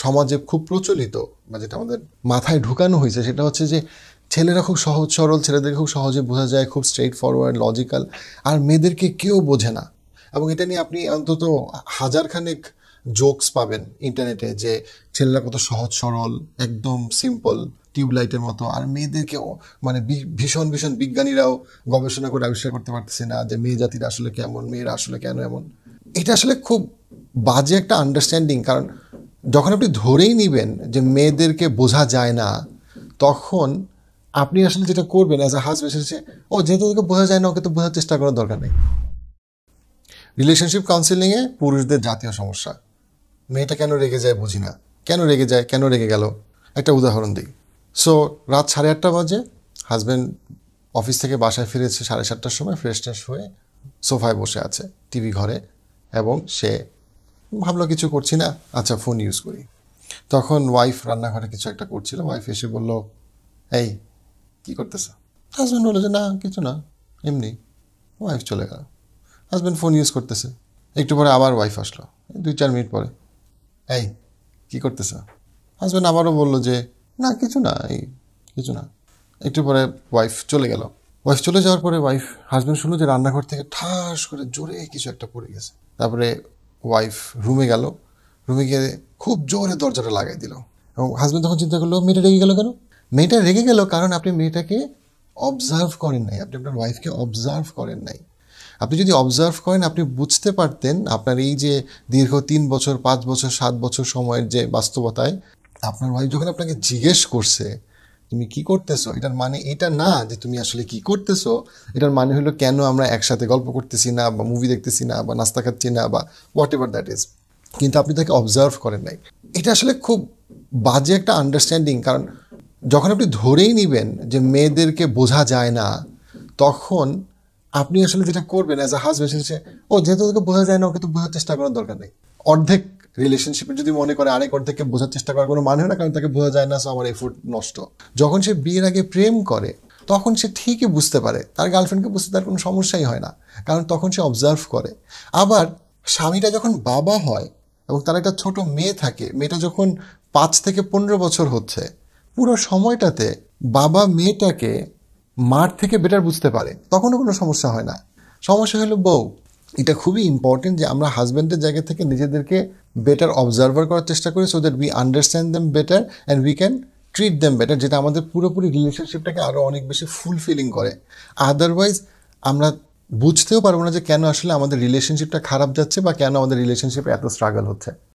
সমাজে খুব প্রচলিত বা যেটা আমাদের মাথায় ঢুকানো হয়েছে সেটা হচ্ছে যে ছেলেরা খুব সহজ সরল, ছেলেদের খুব সহজে বোঝা যায়, খুব স্ট্রেইট ফরওয়ার্ড, লজিক্যাল, আর মেয়েদেরকে কেউ বোঝে না। এবং এটা নিয়ে আপনি অন্তত হাজারখানেক জোকস পাবেন ইন্টারনেটে যে ছেলেরা কত সহজ সরল, একদম সিম্পল, টিউবলাইটের মতো, আর মেয়েদেরকে মানে ভীষণ ভীষণ বিজ্ঞানীরাও গবেষণা করে আবিষ্কার করতে পারতেছে না যে মেয়ে জাতির আসলে কেমন, মেয়েরা আসলে কেন এমন। এটা আসলে খুব বাজে একটা আন্ডারস্ট্যান্ডিং, কারণ যখন আপনি ধরেই নেবেন যে মেয়েদেরকে বোঝা যায় না, তখন আপনি আসলে যেটা করবেন অ্যাজ আ হাজব্যান্ড হচ্ছে, ও যেহেতু ওকে বোঝা যায় না, ওকে তো বোঝার চেষ্টা করার দরকার নেই। রিলেশনশিপ কাউন্সিলিংয়ে পুরুষদের জাতীয় সমস্যা, মেয়েটা কেন রেগে যায় বুঝি না, কেন রেগে যায়, কেন রেগে গেল। একটা উদাহরণ দিই। সো রাত 8:30 বাজে, হাজব্যান্ড অফিস থেকে বাসায় ফিরেছে 7:30টার সময়, ফ্রেশ ট্রেশ হয়ে সোফায় বসে আছে টিভি ঘরে, এবং সে ভাবলো কিছু করছি না, আচ্ছা ফোন ইউজ করি। তখন ওয়াইফ রান্নাঘরে কিছু একটা করছিল, ওয়াইফ এসে বলল, এই কি করতেছ? হাজব্যান্ড বললো যে না কিছু না, এমনি। ওয়াইফ চলে গেল, হাজব্যান্ড ফোন ইউজ করতেছে। একটু পরে আবার ওয়াইফ আসলো, 2-4 মিনিট পরে, এই কি করতেছ? হাজব্যান্ড আবারও বললো যে না কিছু না, এই কিছু না। একটু পরে ওয়াইফ চলে গেল। ওয়াইফ চলে যাওয়ার পরে হাজব্যান্ড শুনলো যে রান্নাঘর থেকে ঠাস করে জোরে কিছু একটা পড়ে গেছে। তারপরে ওয়াইফ রুমে গেল, রুমে গিয়ে খুব জোরে দরজাটা লাগাই দিল। এবং হাজব্যান্ড তখন চিন্তা করলো মেয়েটা রেগে গেল কেন? মেয়েটা রেগে গেল কারণ আপনি মেয়েটাকে অবজার্ভ করেন নাই, আপনি আপনার ওয়াইফকে অবজার্ভ করেন নাই। আপনি যদি অবজার্ভ করেন, আপনি বুঝতে পারতেন আপনার এই যে দীর্ঘ 3 বছর, 5 বছর, 7 বছর সময়ের যে বাস্তবতায় আপনার ওয়াইফ যখন আপনাকে জিজ্ঞেস করছে তুমি কি করতেছো, এটার মানে এটা না যে তুমি আসলে কি করতেছো, এটার মানে হলো কেন আমরা একসাথে গল্প করতেছি না, বা মুভি দেখতেছি না, বা নাস্তা খাচ্ছি না, বা হোয়াট এভার দ্যাট ইজ। কিন্তু আপনি তাকে অবজার্ভ করেন নাই। এটা আসলে খুব বাজে একটা আন্ডারস্ট্যান্ডিং, কারণ যখন আপনি ধরেই নেবেন যে মেয়েদেরকে বোঝা যায় না, তখন আপনি আসলে যেটা করবেন অ্যাজ আ হাজব্যান্ড হচ্ছে, ও যেহেতু ওকে বোঝা যায় না, ওকে তো বোঝার চেষ্টা করার দরকার নেই। অর্ধেক রিলেশনশিপে যদি মনে করে আরেক অর্ধেককে বোঝার চেষ্টা করার কোনো মানে হয় না, কারণ তাকে বোঝা যায় না, সো আমার এফোর্ট নষ্ট। যখন সে বিয়ের আগে প্রেম করে তখন সে ঠিকই বুঝতে পারে, তার গার্লফ্রেন্ডকে বুঝতে তার কোনো সমস্যাই হয় না, কারণ তখন সে অবজার্ভ করে। আবার স্বামীটা যখন বাবা হয় এবং তার একটা ছোট মেয়ে থাকে, মেয়েটা যখন 5 থেকে 15 বছর হচ্ছে, পুরো সময়টাতে বাবা মেয়েটাকে মার থেকে বেটার বুঝতে পারে, তখনও কোনো সমস্যা হয় না। সমস্যা হলো বউ। এটা খুবই ইম্পর্টেন্ট যে আমরা হাজব্যান্ডের জায়গা থেকে নিজেদেরকে বেটার অবজার্ভার করার চেষ্টা করি, so that we understand them better and we can treat them better, যেটা আমাদের পুরোপুরি রিলেশনশিপটাকে আরও অনেক বেশি ফুলফিলিং করে। আদারওয়াইজ আমরা বুঝতেও পারবো না যে কেন আসলে আমাদের রিলেশনশিপটা খারাপ যাচ্ছে, বা কেন আমাদের রিলেশনশিপে এত স্ট্রাগল হচ্ছে।